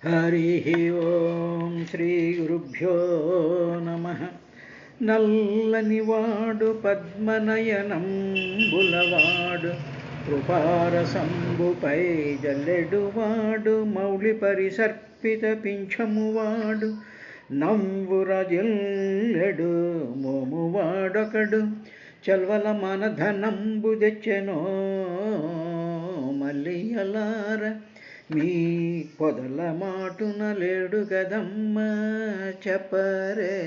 హరి ఓం శ్రీ గురుభ్యో నమ. నల్లనివాడు పద్మనయనంబులవాడు కృపారసంబుపై జల్లెడువాడు మౌళి పరిసర్పిత పింఛమువాడు నంబురజిల్లెడు మోమువాడొకడు చల్వల మనధనంబు తెచ్చెనో మల్లియలార మీ పొదల మాటున లేడు కదమ్మ చెప్పరే.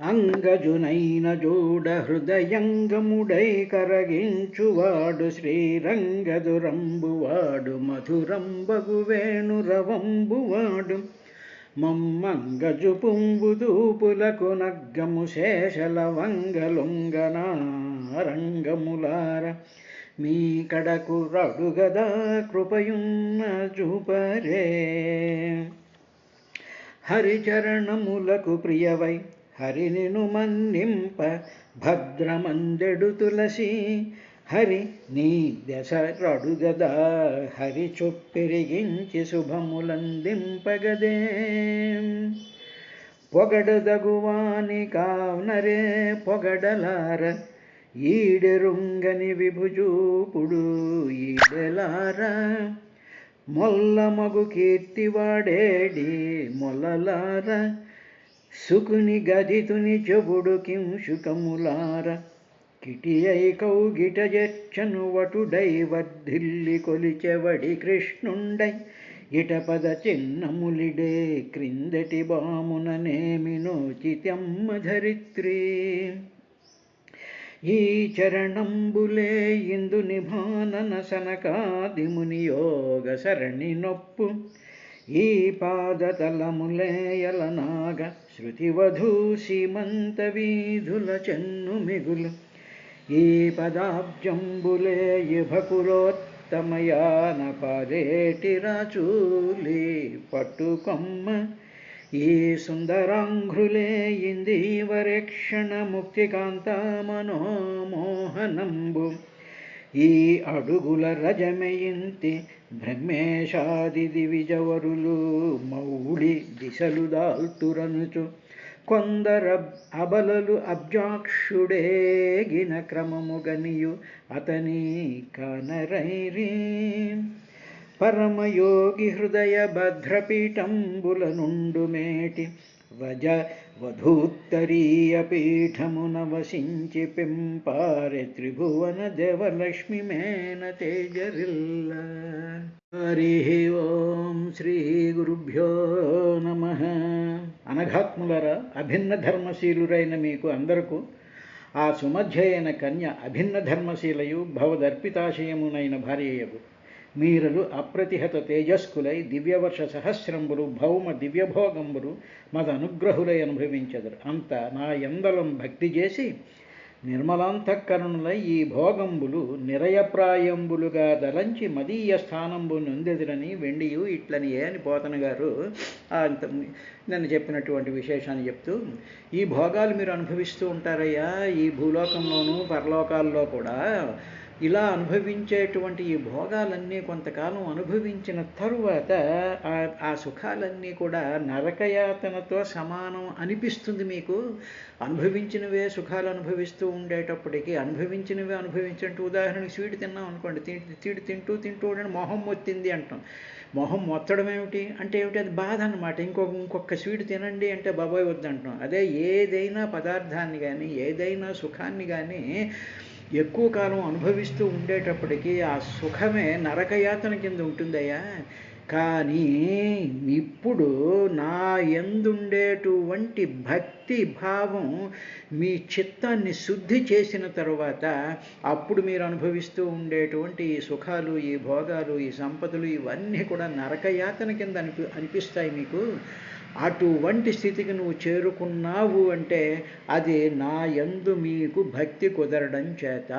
అంగజునైన జోడ హృదయంగముడై కరగించువాడు శ్రీరంగదురంబువాడు మధురంబగు వేణురవంబువాడు మమ్మంగజు పుంబుదూపులకు నగ్గము శేషల వంగలుంగనారంగములార మీ కడకు రడుగదా కృపయున్న చూపరే. హరిచరణములకు ప్రియవై హరినిను మన్నింప భద్రమందెడు తులసి హరి నీ దశ రడుగదా హరి చొప్పెరిగించి శుభములందింపగదే. పొగడదగువాని కావునరే పొగడలార ఈడెరుంగని విభుజూపుడు ఈడెలార మొల్లమగు కీర్తివాడేడి మొల్లలార సుకుని గదితుని చెబుడు కింశుకములార కిటి అయి కౌగిట జెచ్చను వటుడై వర్ధిల్లి కొలిచెవడి కృష్ణుండై ఇటపద చిన్నములిడే క్రిందటి బాముననేమి నోచితమ్మ ధరిత్రి. ఈ చరణంబులే ఇందు నిభానన సనకాదిముని యోగ సరణి నొప్పు ఈ పాదతలములేయలనాగ శృతివధూ సీమంత వీధుల చెన్ను మిగులు ఈ పదాబ్జంబులే యుభకులోత్తమయాన పాదేటి రాచూలి పట్టుకొమ్మ ఈ సుందరాంఘ్రులే ఇందీవరేక్షణ ముక్తికాంతామనోమోహనంబు ఈ అడుగుల రజమయింతి బ్రహ్మేశాది దివిజవరులు మౌళి దిశలు దాల్తురనుచు కొందర అబలలు అబ్జాక్షుడేగిన క్రమముగనియు అతని కనరైరి. పరమయోగి హృదయ భద్రపీఠంబుల నుండు మేటి వజ వధూత్తరీయ పీఠమున వసించి పెంపారె త్రిభువన దేవలక్ష్మి మేన తేజరిల్ల. హరి ఓం శ్రీ గురుభ్యో నమ. అనఘాత్ములరా, అభిన్న ధర్మశీలురైన మీకు అందరకు ఆ సుమధ్యయన కన్య అభిన్న ధర్మశీలయు భవదర్పితాశయమునైన భార్యయగు మీరలు అప్రతిహత తేజస్కులై దివ్యవర్ష సహస్రంబులు భౌమ దివ్యభోగంబులు మదనుగ్రహులై అనుభవించెదరు. అంత నా యందలం భక్తి చేసి నిర్మలాంతఃకరణులై ఈ భోగంబులు నిరయప్రాయంబులుగా దలంచి మదీయ స్థానంబు నొందెదురని వెండియు ఇట్లని అని పోతన గారు నన్ను చెప్పినటువంటి విశేషాన్ని చెప్తూ, ఈ భోగాలు మీరు అనుభవిస్తూ ఉంటారయ్యా ఈ భూలోకంలోనూ పరలోకాల్లో కూడా. ఇలా అనుభవించేటువంటి ఈ భోగాలన్నీ కొంతకాలం అనుభవించిన తరువాత ఆ సుఖాలన్నీ కూడా నరకయాతనతో సమానం అనిపిస్తుంది మీకు. అనుభవించినవే సుఖాలు అనుభవిస్తూ ఉండేటప్పటికీ అనుభవించినవే అనుభవించినట్టు, ఉదాహరణకి స్వీట్ తిన్నాం అనుకోండి, తింటూ ఉండని మొహం మొత్తింది అంటాం. మొహం మొత్తడం ఏమిటి అంటే ఏమిటి, అది బాధ అన్నమాట. ఇంకొక స్వీట్ తినండి అంటే బాబాయ్ వద్దంటాం. అదే ఏదైనా పదార్థాన్ని కానీ ఏదైనా సుఖాన్ని కానీ ఎక్కువ కాలం అనుభవిస్తూ ఉండేటప్పటికీ ఆ సుఖమే నరకయాతన కింద ఉంటుందయ్యా. కానీ ఇప్పుడు నా యందుండేటువంటి భక్తి భావం మీ చిత్తాన్ని శుద్ధి చేసిన తర్వాత అప్పుడు మీరు అనుభవిస్తూ ఉండేటువంటి ఈ సుఖాలు, ఈ భోగాలు, ఈ సంపదలు ఇవన్నీ కూడా నరకయాతన కింద అనిపిస్తాయి మీకు. అటువంటి స్థితికి నువ్వు చేరుకున్నావు అంటే అది నా యందు మీకు భక్తి కుదరడం చేత.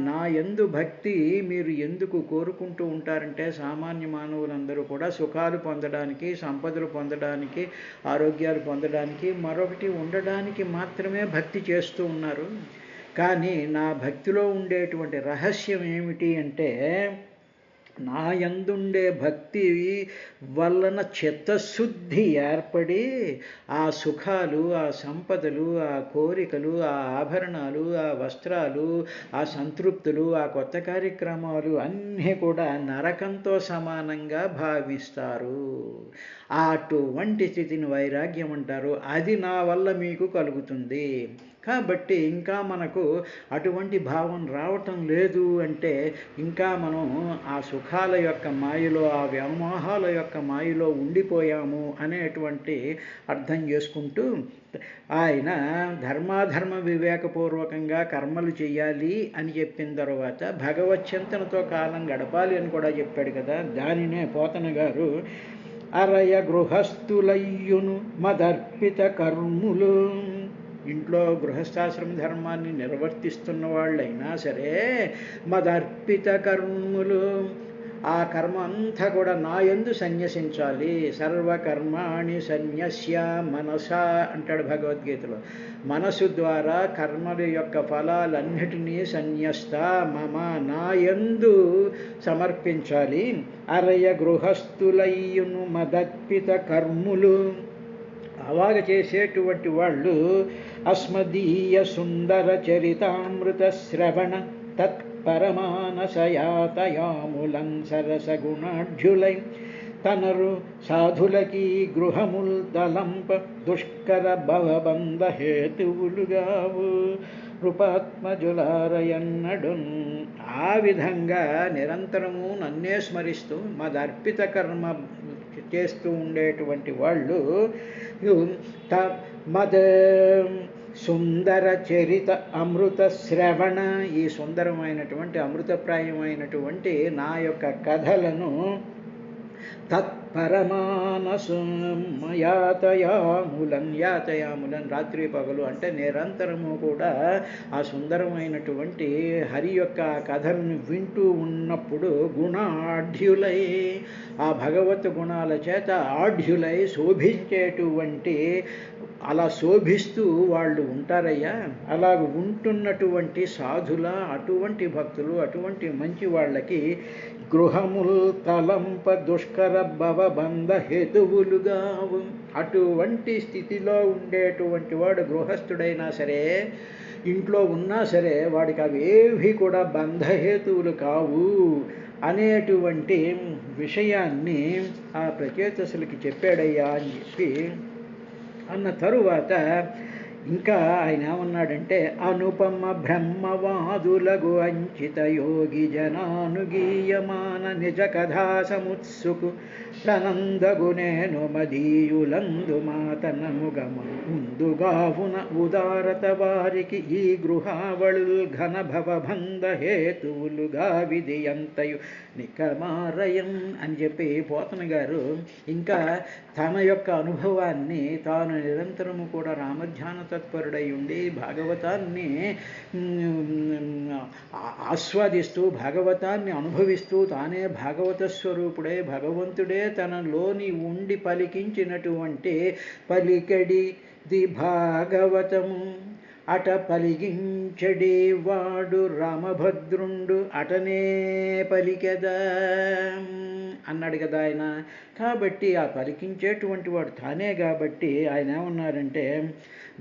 నా యందు భక్తి మీరు ఎందుకు కోరుకుంటూ ఉంటారంటే సామాన్య మానవులందరూ కూడా సుఖాలు పొందడానికి, సంపదలు పొందడానికి, ఆరోగ్యాలు పొందడానికి, మరొకటి ఉండడానికి మాత్రమే భక్తి చేస్తూ ఉన్నారు. కానీ నా భక్తిలో ఉండేటువంటి రహస్యం ఏమిటి అంటే నా యందుండే భక్తి వలన చిత్తశుద్ధి ఏర్పడి ఆ సుఖాలు, ఆ సంపదలు, ఆ కోరికలు, ఆ ఆభరణాలు, ఆ వస్త్రాలు, ఆ సంతృప్తులు, ఆ కొత్త కార్యక్రమాలు అన్నీ కూడా నరకంతో సమానంగా భావిస్తారు. అటువంటి స్థితిని వైరాగ్యం అంటారు. అది నా వల్ల మీకు కలుగుతుంది. కాబట్టి ఇంకా మనకు అటువంటి భావం రావటం లేదు అంటే ఇంకా మనం ఆ సుఖాల యొక్క మాయలో, ఆ వ్యామోహాల యొక్క మాయలో ఉండిపోయాము అనేటువంటి అర్థం చేసుకుంటూ ఆయన ధర్మాధర్మ వివేకపూర్వకంగా కర్మలు చేయాలి అని చెప్పిన తర్వాత భగవచ్చింతనతో కాలం గడపాలి అని కూడా చెప్పాడు కదా. దానినే పోతన గారు అరయ గృహస్థులయ్యును మదర్పిత కర్ములు, ఇంట్లో గృహస్థాశ్రమ ధర్మాన్ని నిర్వర్తిస్తున్న వాళ్ళైనా సరే మదర్పిత కర్ములు, ఆ కర్మ అంతా కూడా నా యందు సన్యసించాలి. సర్వకర్మాణి సన్యస్య మనసా అంటాడు భగవద్గీతలో. మనసు ద్వారా కర్మల యొక్క ఫలాలన్నిటినీ సన్యస్త మమ నా యందు సమర్పించాలి. అరయ గృహస్థులయ్యును మదర్పిత కర్ములు, అలాగ చేసేటువంటి వాళ్ళు అస్మదీయ సుందర చరితామృత శ్రవణ తత్పరమానసయాతయాములం సరసగుణాఢ్యులై తనరు సాధులకి గృహముల్ తలంప దుష్కర భవబంధ హేతువులుగావు కృపాత్మజులారయన్నడున్. ఆ విధంగా నిరంతరము నన్నే స్మరిస్తూ మదర్పిత కర్మ చేస్తూ ఉండేటువంటి వాళ్ళు మద సుందర చరిత అమృత శ్రవణ, ఈ సుందరమైనటువంటి అమృతప్రాయమైనటువంటి నా యొక్క కథలను తత్పరమానసయాతయాములన్, యాతయాములన్ రాత్రి పగలు అంటే నిరంతరము కూడా ఆ సుందరమైనటువంటి హరి యొక్క కథలను వింటూ ఉన్నప్పుడు గుణాఢ్యులై, ఆ భగవత్ గుణాల చేత ఆఢ్యులై శోభించేటువంటి, అలా శోభిస్తూ వాళ్ళు ఉంటారయ్యా. అలాగ ఉంటున్నటువంటి సాధుల, అటువంటి భక్తులు, అటువంటి మంచి వాళ్ళకి గృహముల్ తలంప దుష్కర భవబంధ హేతువులుగా, అటువంటి స్థితిలో ఉండేటువంటి వాడు గృహస్థుడైనా సరే, ఇంట్లో ఉన్నా సరే వాడికి అవేవి కూడా బంధహేతువులు కావు అనేటువంటి విషయాన్ని ఆ ప్రచేతసులకి చెప్పాడయ్యా అని చెప్పి అన్న తరువాత ఇంకా ఆయన ఏమన్నాడంటే అనుపమ బ్రహ్మవాదులగు అంచిత యోగి జనానుగీయమాన నిజ కథా సముత్సుకు ప్రనందగు నేను మదీయులందు మాతనముగమ ముందుగావున ఉదారత వారికి ఈ గృహావళుల్ ఘన భవబంధ హేతువులుగా విధియంతయు నికమారయం అని చెప్పి పోతన గారు ఇంకా తన యొక్క అనుభవాన్ని తాను నిరంతరము కూడా రామధ్యాన తత్పరుడై ఉండి భాగవతాన్ని ఆస్వాదిస్తూ భాగవతాన్ని అనుభవిస్తూ తానే భాగవత స్వరూపుడే, భగవంతుడే తనలోని ఉండి పలికించినటువంటి పలికడిది భాగవతము అట పలికించడి వాడు రామభద్రుండు అటనే పలికెదా అన్నాడు కదా ఆయన. కాబట్టి ఆ పలికించేటువంటి వాడు తానే. కాబట్టి ఆయన ఏమన్నారంటే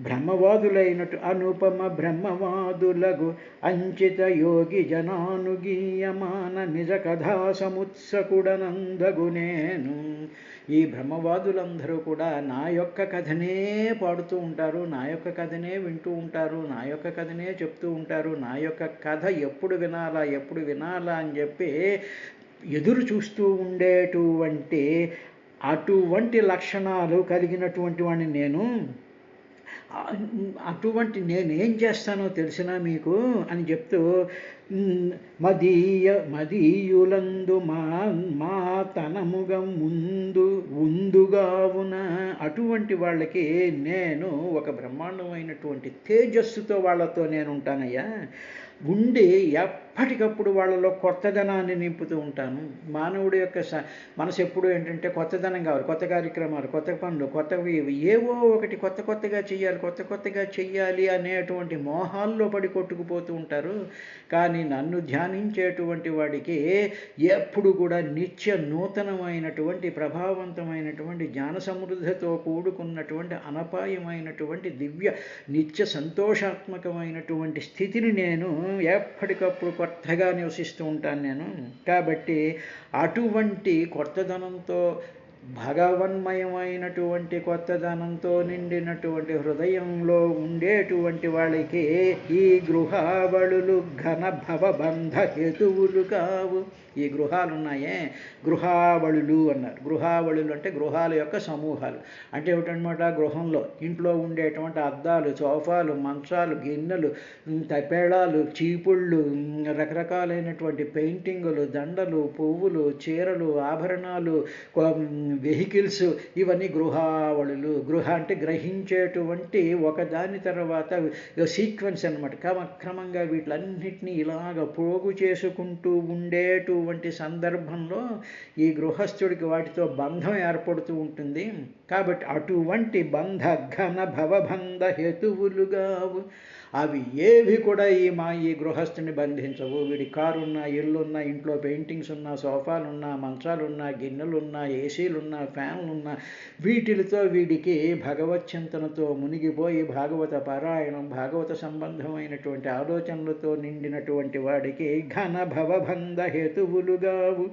బ్రహ్మవాదులైనటు అనుపమ బ్రహ్మవాదులగు అంచిత యోగి జనానుగీయమాన నిజ కథా సముత్సకుడనందగు నేను. ఈ బ్రహ్మవాదులందరూ కూడా నా యొక్క కథనే పాడుతూ ఉంటారు, నా యొక్క కథనే వింటూ ఉంటారు, నా యొక్క కథనే చెప్తూ ఉంటారు. నా యొక్క కథ ఎప్పుడు వినాలా అని చెప్పి ఎదురు చూస్తూ ఉండేటువంటి అటువంటి లక్షణాలు కలిగినటువంటి వాడిని నేను. అటువంటి నేనేం చేస్తానో తెలిసినా మీకు అని చెప్తూ మదీయులందు మా తనముగా ఉందుగావున అటువంటి వాళ్ళకి నేను ఒక బ్రహ్మాండమైనటువంటి తేజస్సుతో వాళ్ళతో నేను ఉంటానయ్యా. ఉండి ఎప్పటికప్పుడు వాళ్ళలో కొత్తదనాన్ని నింపుతూ ఉంటాను. మానవుడి యొక్క మనసు ఎప్పుడు ఏంటంటే కొత్తదనం కావాలి, కొత్త కార్యక్రమాలు, కొత్త పనులు, కొత్తవి ఏవో ఒకటి కొత్తగా చెయ్యాలి అనేటువంటి మోహాల్లో పడి కొట్టుకుపోతూ ఉంటారు. కానీ కానీ నన్ను ధ్యానించేటువంటి వాడికి ఎప్పుడు కూడా నిత్య నూతనమైనటువంటి ప్రభావవంతమైనటువంటి జ్ఞాన సమృద్ధితో కూడుకున్నటువంటి అనపాయమైనటువంటి దివ్య నిత్య సంతోషాత్మకమైనటువంటి స్థితిని నేను ఎప్పటికప్పుడు కొత్తగా నివసిస్తూ ఉంటాను నేను. కాబట్టి అటువంటి కొత్తదనంతో భగవన్మయమైనటువంటి కొత్తదనంతో నిండినటువంటి హృదయంలో ఉండేటువంటి వాళ్ళకి ఈ గృహావళులు ఘన భవబంధ హేతువులు కావు. ఈ గృహాలున్నాయే గృహావళులు అన్నారు. గృహావళులు అంటే గృహాల యొక్క సమూహాలు. అంటే ఏమిటనమాట, గృహంలో ఇంట్లో ఉండేటువంటి అద్దాలు, సోఫాలు, మంచాలు, గిన్నెలు, తపేళాలు, చీపుళ్ళు, రకరకాలైనటువంటి పెయింటింగులు, దండలు, పువ్వులు, చీరలు, ఆభరణాలు, వెహికల్స్, ఇవన్నీ గృహావళులు. గృహ అంటే గ్రహించేటువంటి ఒకదాని తర్వాత సీక్వెన్స్ అనమాట. క్రమంగా వీటిలన్నింటినీ ఇలాగ పోగు చేసుకుంటూ ఉండేటువంటి సందర్భంలో ఈ గృహస్థుడికి వాటితో బంధం ఏర్పడుతూ ఉంటుంది. కాబట్టి అటువంటి బంధ ఘన భవబంధ హేతువులుగావు. అవి ఏవి కూడా ఈ గృహస్థుని బంధించవు. వీడి కారున్నా, ఇల్లున్నా, ఇంట్లో పెయింటింగ్స్ ఉన్నా, సోఫాలున్నా, మంచాలున్నా, గిన్నెలున్నా, ఏసీలున్నా, ఫ్యాన్లున్నా, వీటితో వీడికి భగవచ్చింతనతో మునిగిపోయి భాగవత పారాయణం, భాగవత సంబంధమైనటువంటి ఆలోచనలతో నిండినటువంటి వాడికి ఘన భవబంధ హేతువులుగావు.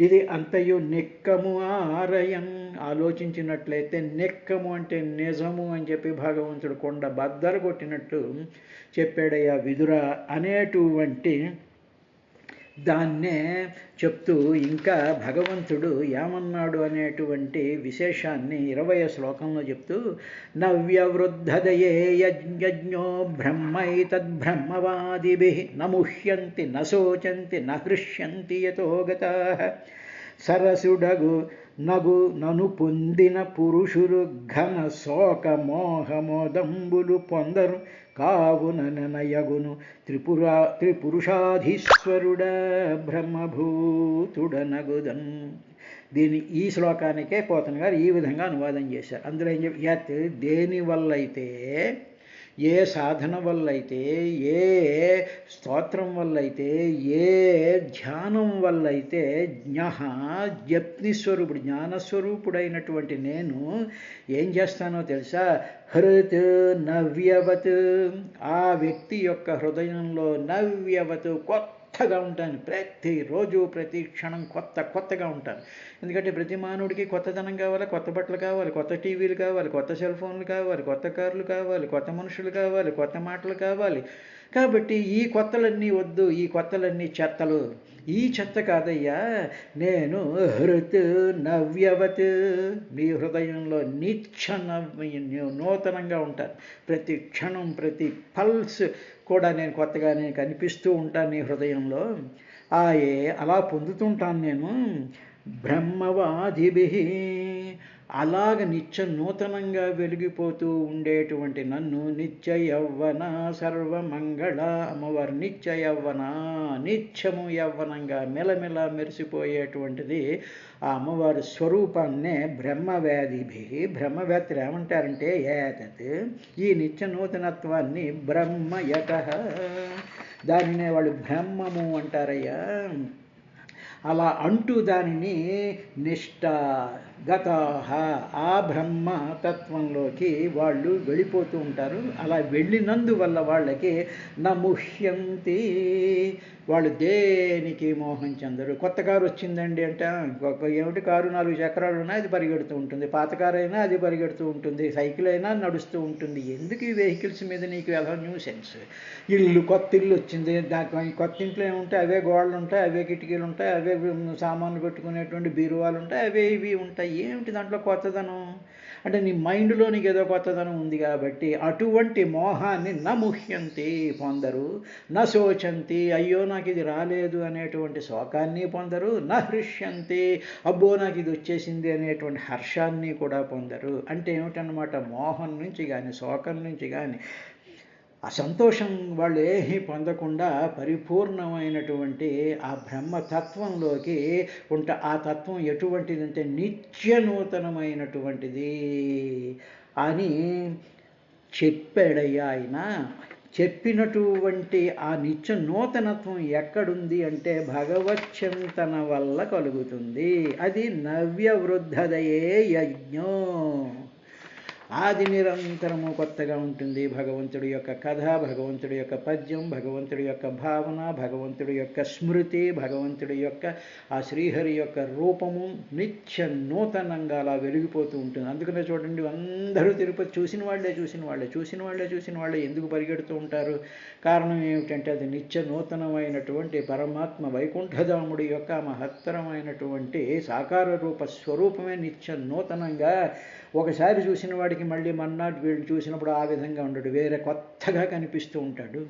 ఇది అంతయు నిక్కము ఆరయం. ఆలోచించినట్లయితే నిక్కము అంటే నిజము అని చెప్పి భగవంతుడు కొండ బద్దలు కొట్టినట్టు చెప్పాడయ్యా విదుర అనేటువంటి దాన్నే చెప్తూ ఇంకా భగవంతుడు ఏమన్నాడు అనేటువంటి విశేషాన్ని 20వ శ్లోకంలో చెప్తూ నవ్యవృద్ధదయే యజ్ఞో బ్రహ్మైతద్బ్రహ్మవాదిభిః నముహ్యంతి నశోచంతి నహృష్యంతి యతో గతాః. సరసుడగు నను పొందిన పురుషులు ఘన శోక మోహమోదంబులు పొందరు కావున ననయగును త్రిపురుషాధీశ్వరుడ బ్రహ్మభూతుడనగుదన్. ఈ శ్లోకానికే పోతన గారు ఈ విధంగా అనువాదం చేశారు. అందులో ఏం చెప్పి యత్ దేని వల్ల అయితే, ఏ సాధన వల్ల అయితే, ఏ స్తోత్రం వల్ల అయితే, ఏ ధ్యానం వల్ల అయితే జ్ఞప్తిస్వరూపుడు జ్ఞానస్వరూపుడైనటువంటి నేను ఏం చేస్తానో తెలుసా, హృత్ నవ్యవత్, ఆ వ్యక్తి యొక్క హృదయంలో నవ్యవత్ కొత్తగా ఉంటాను. ప్రతిరోజు ప్రతి క్షణం కొత్తగా ఉంటాను. ఎందుకంటే ప్రతి మానవుడికి కొత్తదనం కావాలి, కొత్త బట్టలు కావాలి, కొత్త టీవీలు కావాలి, కొత్త సెల్ ఫోన్లు కావాలి, కొత్త కార్లు కావాలి, కొత్త మనుషులు కావాలి, కొత్త మాటలు కావాలి. కాబట్టి ఈ కొత్తలన్నీ వద్దు, ఈ కొత్తలన్నీ చెత్తలు. ఈ చెత్త కాదయ్యా, నేను హృత్ నవ్యవత్, మీ హృదయంలో నిత్య నూతనంగా ఉంటాను. ప్రతి క్షణం ప్రతి పల్స్ కూడా నేను కొత్తగానే కనిపిస్తూ ఉంటాను నీ హృదయంలో. అలా పొందుతుంటాను నేను. బ్రహ్మవాదిభిః, అలాగ నిత్య నూతనంగా వెలిగిపోతూ ఉండేటువంటి నన్ను నిత్య యవ్వన సర్వమంగళ, అమ్మవారు నిత్య యవ్వన, నిత్యము యవ్వనంగా మెలమెల మెరిసిపోయేటువంటిది ఆ అమ్మవారి స్వరూపాన్నే బ్రహ్మవ్యాధిభిః. బ్రహ్మవ్యాధులు ఏమంటారంటే ఏతత్, ఈ నిత్య నూతనత్వాన్ని బ్రహ్మయతః, దానినే వాళ్ళు బ్రహ్మము అంటారయ్యా. అలా అంటూ దానిని నిష్ఠాగతాః, ఆ బ్రహ్మతత్వంలోకి వాళ్ళు వెళ్ళిపోతూ ఉంటారు. అలా వెళ్ళినందువల్ల వాళ్ళకి నముహ్యంతి, వాళ్ళు దేనికి మోహం చెందరు. కొత్త కారు వచ్చిందండి అంటే ఏమిటి, కారు 4 చక్రాలు ఉన్నాయి, అది పరిగెడుతూ ఉంటుంది. పాత కారు అయినా అది పరిగెడుతూ ఉంటుంది, సైకిల్ అయినా నడుస్తూ ఉంటుంది. ఎందుకు ఈ వెహికల్స్ మీద నీకు ఎలా న్యూసెన్స్? కొత్త ఇల్లు వచ్చింది, దానికి కొత్త ఇంట్లో ఏముంటాయి, అవే గోడలు ఉంటాయి, అవే కిటికీలు ఉంటాయి, అవే సామాన్లు పెట్టుకునేటువంటి బీరువాలు ఉంటాయి, అవే ఇవి ఉంటాయి. ఏమిటి దాంట్లో కొత్తదనం? అంటే నీ మైండ్లో నీకు ఏదో కొత్తదనం ఉంది కాబట్టి అటువంటి మోహాన్ని నముహ్యంతి, పొందరు. నశోచంతి, అయ్యో నాకు ఇది రాలేదు అనేటువంటి శోకాన్ని పొందరు. నహృష్యంతి, అబ్బో నాకు ఇది వచ్చేసింది అనేటువంటి హర్షాన్ని కూడా పొందరు. అంటే ఏమిటన్నమాట, మోహం నుంచి కానీ శోకం నుంచి కానీ ఆ సంతోషం వాళ్ళు ఏమీ పొందకుండా పరిపూర్ణమైనటువంటి ఆ బ్రహ్మతత్వంలోకి ఆ తత్వం ఎటువంటిదంటే నిత్య నూతనమైనటువంటిది అని చెప్పాడయ్యా ఆయన. చెప్పినటువంటి ఆ నిత్య నూతనత్వం ఎక్కడుంది అంటే భగవచ్చింతన వల్ల కలుగుతుంది. అది నవ్యవృద్ధదయే యజ్ఞం. ఆది నిరంతరము కొత్తగా ఉంటుంది. భగవంతుడి యొక్క కథ, భగవంతుడి యొక్క పద్యం, భగవంతుడి యొక్క భావన, భగవంతుడి యొక్క స్మృతి, భగవంతుడి యొక్క ఆ శ్రీహరి యొక్క రూపము నిత్య నూతనంగా అలా వెలిగిపోతూ ఉంటుంది. అందుకనే చూడండి, అందరూ తిరుపతి చూసిన వాళ్ళే ఎందుకు పరిగెడుతూ ఉంటారు? కారణం ఏమిటంటే అది నిత్య నూతనమైనటువంటి పరమాత్మ వైకుంఠధాముడి యొక్క మహత్తరమైనటువంటి సాకార రూప స్వరూపమే నిత్య నూతనంగా. ఒకసారి చూసిన వాడికి మళ్ళీ మన్నాడు వీళ్ళు చూసినప్పుడు ఆ విధంగా ఉండడు, వేరే కొత్తగా కనిపిస్తూ ఉంటాడు.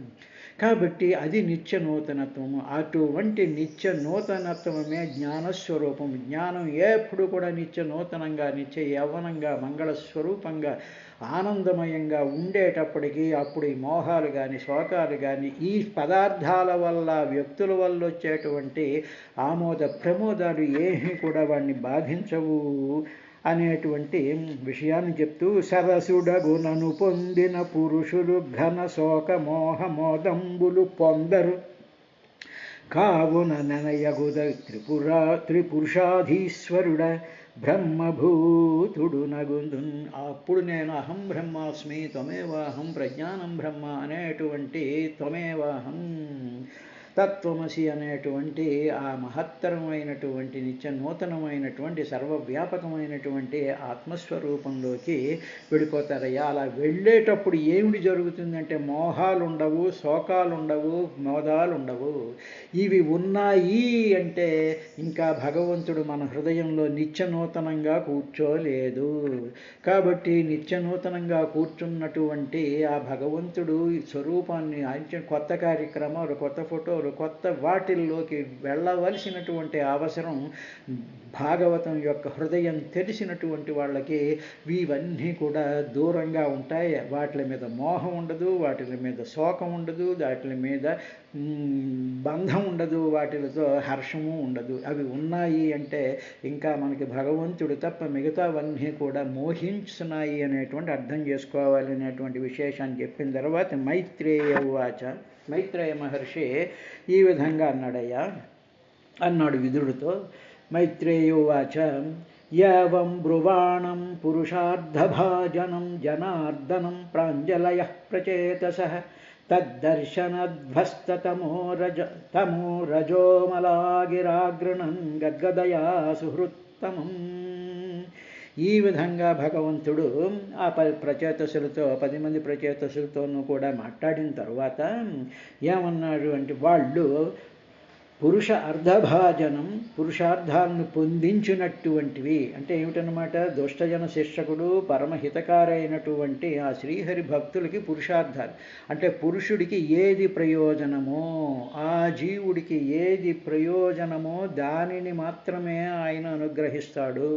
కాబట్టి అది నిత్య నూతనత్వము. అటువంటి నిత్య నూతనత్వమే జ్ఞానస్వరూపం. జ్ఞానం ఎప్పుడు కూడా నిత్య నూతనంగా, నిత్య యవ్వనంగా, మంగళస్వరూపంగా, ఆనందమయంగా ఉండేటప్పటికీ అప్పుడు ఈ మోహాలు కానీ, శోకాలు కానీ, ఈ పదార్థాల వల్ల, వ్యక్తుల వల్ల వచ్చేటువంటి ఆమోద ప్రమోదాలు ఏమీ కూడా వాడిని బాధించవు అనేటువంటి విషయాన్ని చెప్తూ, సరసుడగునను పొందిన పురుషులు ఘన శోక మోహ మోదంబులు పొందరు కావున నెనయగుద త్రిపురుషాధీశ్వరుడ బ్రహ్మభూతుడు నగుందు. అప్పుడు నేను అహం బ్రహ్మాస్మి త్వమేవాహం ప్రజ్ఞానం బ్రహ్మ అనేటువంటి త్వమేవాహం తత్వమసి అనేటువంటి ఆ మహత్తరమైనటువంటి నిత్య నూతనమైనటువంటి సర్వవ్యాపకమైనటువంటి ఆత్మస్వరూపంలోకి వెళ్ళిపోతారయ్యా. అలా వెళ్ళేటప్పుడు ఏమిటి జరుగుతుందంటే మోహాలు ఉండవు, శోకాలు ఉండవు, మోదాలు ఉండవు. ఇవి ఉన్నాయి అంటే ఇంకా భగవంతుడు మన హృదయంలో నిత్య నూతనంగా కూర్చోలేదు. కాబట్టి నిత్య నూతనంగా కూర్చున్నటువంటి ఆ భగవంతుడు స్వరూపాన్ని కొత్త కార్యక్రమాలు, కొత్త ఫోటోలు, కొత్త వాటిల్లోకి వెళ్ళవలసినటువంటి అవసరం భాగవతం యొక్క హృదయం తెలిసినటువంటి వాళ్ళకి ఇవన్నీ కూడా దూరంగా ఉంటాయి. వాటి మీద మోహం ఉండదు, వాటి మీద శోకం ఉండదు, వాటి మీద బంధం ఉండదు, వాటితో హర్షము ఉండదు. అవి ఉన్నాయి అంటే ఇంకా మనకి భగవంతుడు తప్ప మిగతావన్నీ కూడా మోహించున్నాయి అనేటువంటి అర్థం చేసుకోవాలి అనేటువంటి విశేషాన్ని చెప్పిన తర్వాత మైత్రేయ ఉవాచ, మైత్రేయ మహర్షి ఈ విధంగా అన్నాడు విదురుడితో. మైత్రేయోవాచ యావం బ్రువాణం పురుషార్థభాజనం జనార్దనం ప్రాంజలయః ప్రచేతసః తద్దర్శనధ్వస్తతమో రజోమలాగిరాగృణం గద్గదయా సుహృత్తమం. ఈ విధంగా భగవంతుడు ఆ ప్రచేతసులతో 10 మంది ప్రచేతసులతోనూ కూడా మాట్లాడిన తర్వాత ఏమన్నాడు అంటే, వాళ్ళు పురుష అర్ధభాజనం, పురుషార్థాలను పొందించినటువంటివి అంటే ఏమిటనమాట, దుష్టజన శిక్షకుడు పరమహితకారైనటువంటి ఆ శ్రీహరి భక్తులకి పురుషార్థాలు అంటే పురుషుడికి ఏది ప్రయోజనమో, ఆ జీవుడికి ఏది ప్రయోజనమో దానిని మాత్రమే ఆయన అనుగ్రహిస్తాడు.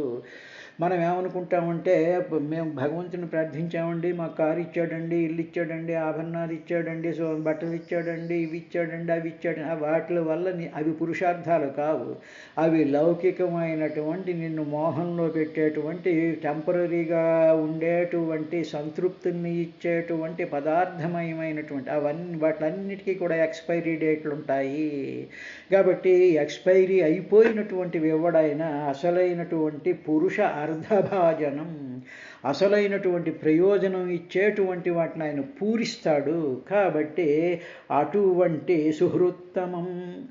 మనం ఏమనుకుంటామంటే, మేము భగవంతుని ప్రార్థించామండి, మాకు కారు ఇచ్చాడండి, ఇల్లు ఇచ్చాడండి, ఆభరణాలు ఇచ్చాడండి, బట్టలు ఇచ్చాడండి, ఇవి ఇచ్చాడండి, అవి ఇచ్చాడండి. వాటి వల్ల అవి పురుషార్థాలు కావు. అవి లౌకికమైనటువంటి నిన్ను మోహంలో పెట్టేటువంటి టెంపరీగా ఉండేటువంటి సంతృప్తిని ఇచ్చేటువంటి పదార్థమయమైనటువంటి వాటన్నిటికీ కూడా ఎక్స్పైరీ డేట్లు ఉంటాయి. కాబట్టి ఎక్స్పైరీ అయిపోయినటువంటివి ఎవడైనా అసలైనటువంటి పురుష అర్ధభాజనం, అసలైనటువంటి ప్రయోజనం ఇచ్చేటువంటి వాటిని ఆయన పూరిస్తాడు. కాబట్టి అటువంటి సుహృత్తమం,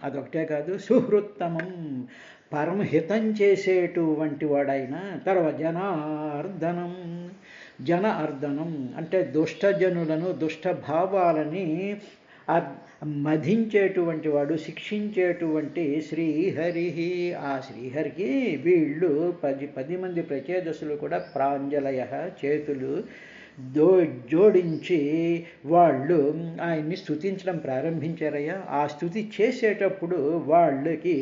అదొకటే కాదు, సుహృత్తమం పరమహితం చేసేటువంటి వాడైన. తర్వాత జనార్దనం, జన అర్దనం అంటే దుష్టజనులను, దుష్ట భావాలని మధించేటువంటి వాడు, శిక్షించేటువంటి శ్రీహరి. ఆ శ్రీహరికి వీళ్ళు 10 మంది ప్రచేదసులు కూడా ప్రాంజలయ చేతులు జోడించి వాళ్ళు ఆయన్ని స్తుతించడం ప్రారంభించారయ్యా. ఆ స్తుతి చేసేటప్పుడు వాళ్ళకి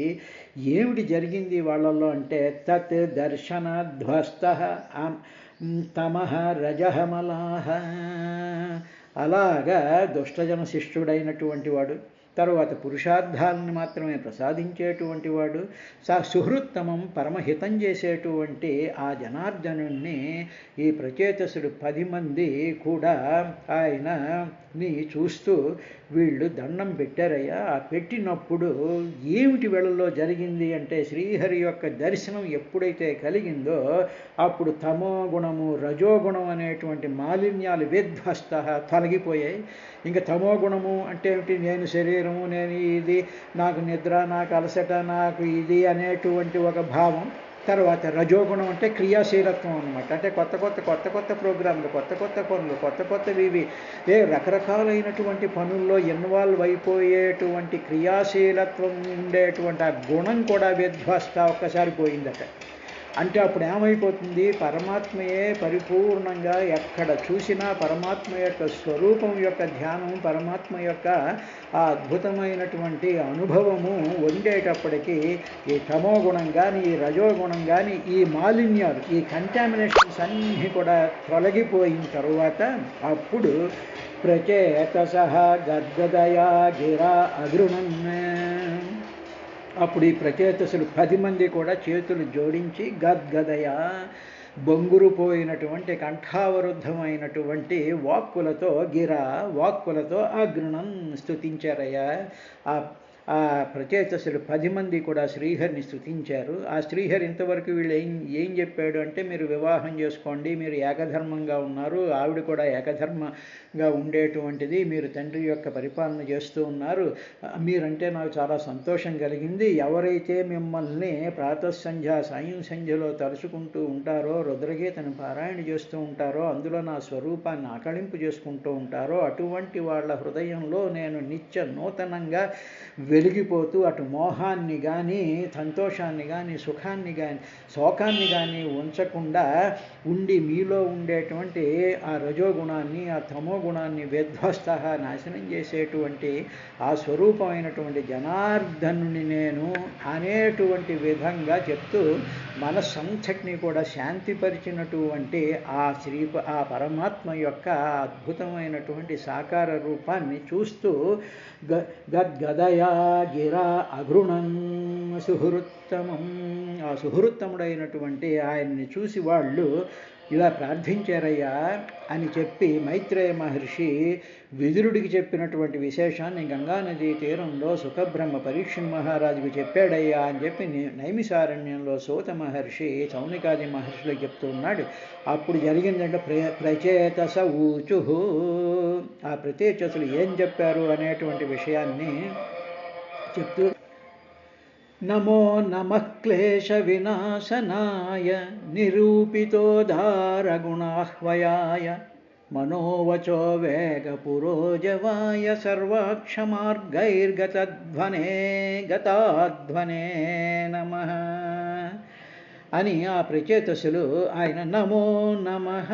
ఏమిటి జరిగింది వాళ్ళల్లో అంటే, తత్ దర్శనధ్వస్త తమః రజహమలాహ. అలాగా దుష్టజన శిష్యుడైనటువంటి వాడు, తరువాత పురుషార్థాలను మాత్రమే ప్రసాదించేటువంటి వాడు, సుహృత్తమం పరమహితం చేసేటువంటి ఆ జనార్దనుణ్ణి ఈ ప్రచేతసుడు 10 మంది కూడా ఆయనని చూస్తూ వీళ్ళు దండం పెట్టారయ్యా. ఆ పెట్టినప్పుడు ఏమిటి వీళ్ళలో జరిగింది అంటే, శ్రీహరి యొక్క దర్శనం ఎప్పుడైతే కలిగిందో అప్పుడు తమో గుణము రజోగుణం అనేటువంటి మాలిన్యాలు విధ్వస్త తొలగిపోయాయి. ఇంకా తమో గుణము అంటే ఏమిటి, నేను శరీరము, నేను ఇది, నాకు నిద్ర, నాకు అలసట, నాకు ఇది అనేటువంటి ఒక భావం. తర్వాత రజోగుణం అంటే క్రియాశీలత్వం అనమాట. అంటే కొత్త ప్రోగ్రాంలు, కొత్త పనులు, కొత్తవి రకరకాలైనటువంటి పనుల్లో ఇన్వాల్వ్ అయిపోయేటువంటి క్రియాశీలత్వం ఉండేటువంటి ఆ గుణం కూడా విధ్వస్త ఒక్కసారి పోయిందట. అంటే అప్పుడు ఏమైపోతుంది, పరమాత్మయే పరిపూర్ణంగా ఎక్కడ చూసినా పరమాత్మ యొక్క స్వరూపం యొక్క ధ్యానం, పరమాత్మ యొక్క ఆ అద్భుతమైనటువంటి అనుభవము ఉండేటప్పటికీ ఈ తమో గుణం కానీ, ఈ రజోగుణం కానీ, ఈ మాలిన్యాలు, ఈ కంటామినేషన్స్ అన్నీ కూడా తొలగిపోయిన తరువాత అప్పుడు ప్రచేతసః గద్గదయా గిరా అగృణన్. అప్పుడు ఈ ప్రచేతసులు 10 మంది కూడా చేతులు జోడించి గద్గదయ, బొంగురుపోయినటువంటి కంఠావరుద్ధమైనటువంటి వాక్కులతో, వాక్కులతో అగృణం స్తుతించారయ్యా. ఆ ప్రచేతసులు 10 మంది కూడా శ్రీహరిని స్తుతించారు. ఆ శ్రీహరి ఇంతవరకు వీళ్ళు ఏం చెప్పాడు అంటే, మీరు వివాహం చేసుకోండి, మీరు ఏకధర్మంగా ఉన్నారు, ఆవిడ కూడా ఏకధర్మంగా ఉండేటువంటిది, మీరు తండ్రి యొక్క పరిపాలన చేస్తూ ఉన్నారు, మీరంటే నాకు చాలా సంతోషం కలిగింది. ఎవరైతే మిమ్మల్ని ప్రాతఃసంధ్య సాయం సంధ్యలో తలుచుకుంటూ ఉంటారో, రుద్రగీతను పారాయణ చేస్తూ ఉంటారో, అందులో నా స్వరూపాన్ని ఆకళింపు చేసుకుంటూ ఉంటారో, అటువంటి వాళ్ళ హృదయంలో నేను నిత్య నూతనంగా వెలిగిపోతూ అటు మోహాన్ని కానీ, సంతోషాన్ని కానీ, సుఖాన్ని కానీ, శోకాన్ని కానీ ఉంచకుండా ఉండి మీలో ఉండేటువంటి ఆ రజోగుణాన్ని, ఆ తమో గుణాన్ని విధ్వస్త నాశనం చేసేటువంటి ఆ స్వరూపమైనటువంటి జనార్దనుని నేను అనేటువంటి విధంగా చెప్తూ మనస్సంతటిని కూడా శాంతిపరిచినటువంటి ఆ పరమాత్మ యొక్క అద్భుతమైనటువంటి సాకార రూపాన్ని చూస్తూ గద్గదయా గిరా అగృణం సుహృత్తమం. ఆ సుహృత్తముడైనటువంటి ఆయన్ని చూసి వాళ్ళు ఇలా ప్రార్థించారయ్యా అని చెప్పి మైత్రేయ మహర్షి విదురుడికి చెప్పినటువంటి విశేషాన్ని గంగానదీ తీరంలో సుఖబ్రహ్మ పరీక్షణ్ మహారాజుకు చెప్పాడయ్యా అని చెప్పి నైమిసారణ్యంలో సూత మహర్షి సౌనికాది మహర్షులకు చెప్తూ ఉన్నాడు. అప్పుడు జరిగిందంటే ప్రచేతస ఊచు, ఆ ప్రచేతసులు ఏం చెప్పారు అనేటువంటి విషయాన్ని చెప్తూ, నమో నమః క్లేశ వినాశనాయ నిరూపితోదారగుణాహ్వయాయ మనోవచో వేగపురోజవాయ గతాధ్వనే నమః అని ఆ ప్రచేతసులు ఆయన నమో నమః,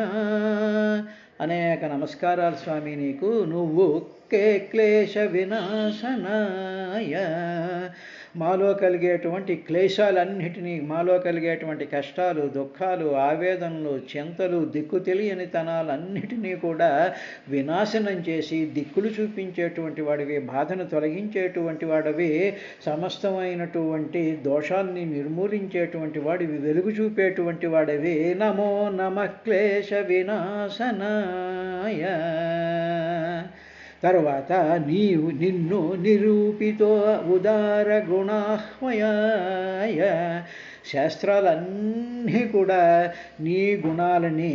అనేక నమస్కారాలు స్వామి నీకు, నువ్వు క్లేశ వినాశనాయ, మాలో కలిగేటువంటి క్లేశాలన్నిటినీ, మాలో కలిగేటువంటి కష్టాలు, దుఃఖాలు, ఆవేదనలు, చింతలు, దిక్కు తెలియని తనాలన్నిటినీ కూడా వినాశనం చేసి దిక్కులు చూపించేటువంటి వాడివి, బాధను తొలగించేటువంటి వాడివి, సమస్తమైనటువంటి దోషాన్ని నిర్మూలించేటువంటి వాడివి, వెలుగు చూపేటువంటి వాడివి. నమో నమః క్లేశ వినాశనాయ. తర్వాత నిన్ను నిరూపితో ఉదార గుణాహ్వయాయ, శాస్త్రాలన్నీ కూడా నీ గుణాలని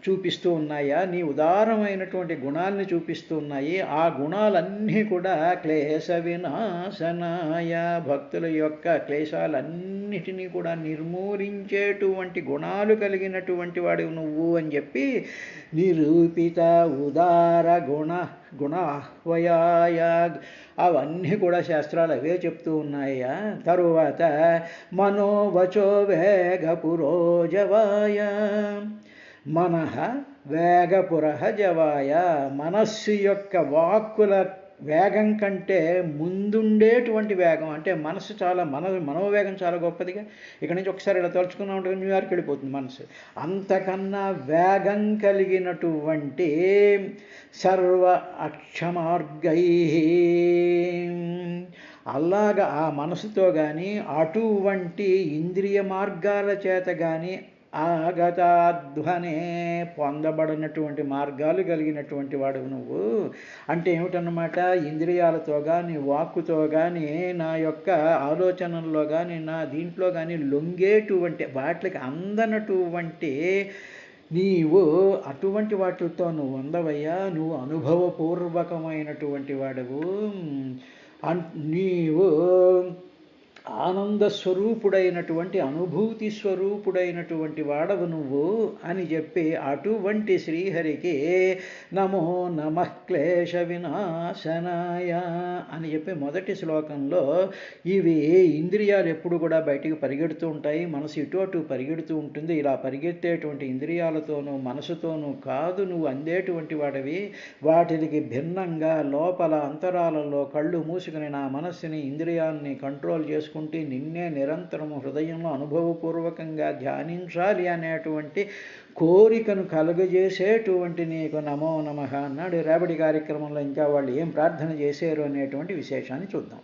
చూపిస్తూ ఉన్నాయా, నీ ఉదారమైనటువంటి గుణాలని చూపిస్తూ ఉన్నాయి. ఆ గుణాలన్నీ కూడా క్లేశ వినాశనాయ, భక్తుల యొక్క క్లేశాలన్నిటినీ కూడా నిర్మూలించేటువంటి గుణాలు కలిగినటువంటి వాడు నువ్వు అని చెప్పి నిరూపిత ఉదార గుణాహ్వయాయ, అవన్నీ కూడా శాస్త్రాలు అవే చెప్తూ ఉన్నాయా. తరువాత మనోవచో వేగపురోజవాయ, మనః వేగపురః జవాయ, మనస్సు యొక్క వాక్కుల వేగం కంటే ముందుండేటువంటి వేగం, అంటే మనసు చాలా మనోవేగం చాలా గొప్పదిగా. ఇక్కడ నుంచి ఒకసారి ఇలా తలుచుకున్నా ఉంటే న్యూయార్క్ వెళ్ళిపోతుంది మనసు. అంతకన్నా వేగం కలిగినటువంటి సర్వ అక్షమార్గై, అలాగా ఆ మనసుతో కానీ అటువంటి ఇంద్రియ మార్గాల చేత కానీ ఆగతాధ్వనే పొందబడినటువంటి మార్గాలు కలిగినటువంటి వాడు నువ్వు. అంటే ఏమిటన్నమాట, ఇంద్రియాలతో కానీ వాక్కుతో కానీ నా యొక్క ఆలోచనల్లో కానీ నా దీంట్లో కానీ లొంగేటువంటి వాటికి అందనటువంటి నీవు అటువంటి వాటితో నువ్వు ఉండవయ్యా. నువ్వు అనుభవపూర్వకమైనటువంటి వాడవు. నీవు ఆనంద స్వరూపుడైనటువంటి అనుభూతి స్వరూపుడైనటువంటి వాడవు నువ్వు అని చెప్పి అటువంటి శ్రీహరికి నమో నమః క్లేశ వినాశనాయ అని చెప్పి మొదటి శ్లోకంలో ఇవి ఇంద్రియాలు ఎప్పుడు కూడా బయటికి పరిగెడుతూ ఉంటాయి, మనసు ఇటు అటు పరిగెడుతూ ఉంటుంది. ఇలా పరిగెత్తేటువంటి ఇంద్రియాలతోనూ మనసుతోనూ కాదు నువ్వు అందేటువంటి వాడివి. వాటికి భిన్నంగా లోపల అంతరాలలో కళ్ళు మూసుకుని నా మనస్సుని ఇంద్రియాలని కంట్రోల్ చేసుకుంటూ నిన్నే నిరంతరము హృదయంలో అనుభవపూర్వకంగా ధ్యానించాలి అనేటువంటి కోరికను కలుగజేసేటువంటి నీకు నమో నమః అన్నాడు. రేపటి కార్యక్రమంలో ఇంకా వాళ్ళు ఏం ప్రార్థన చేశారు అనేటువంటి విశేషాన్ని చూద్దాం.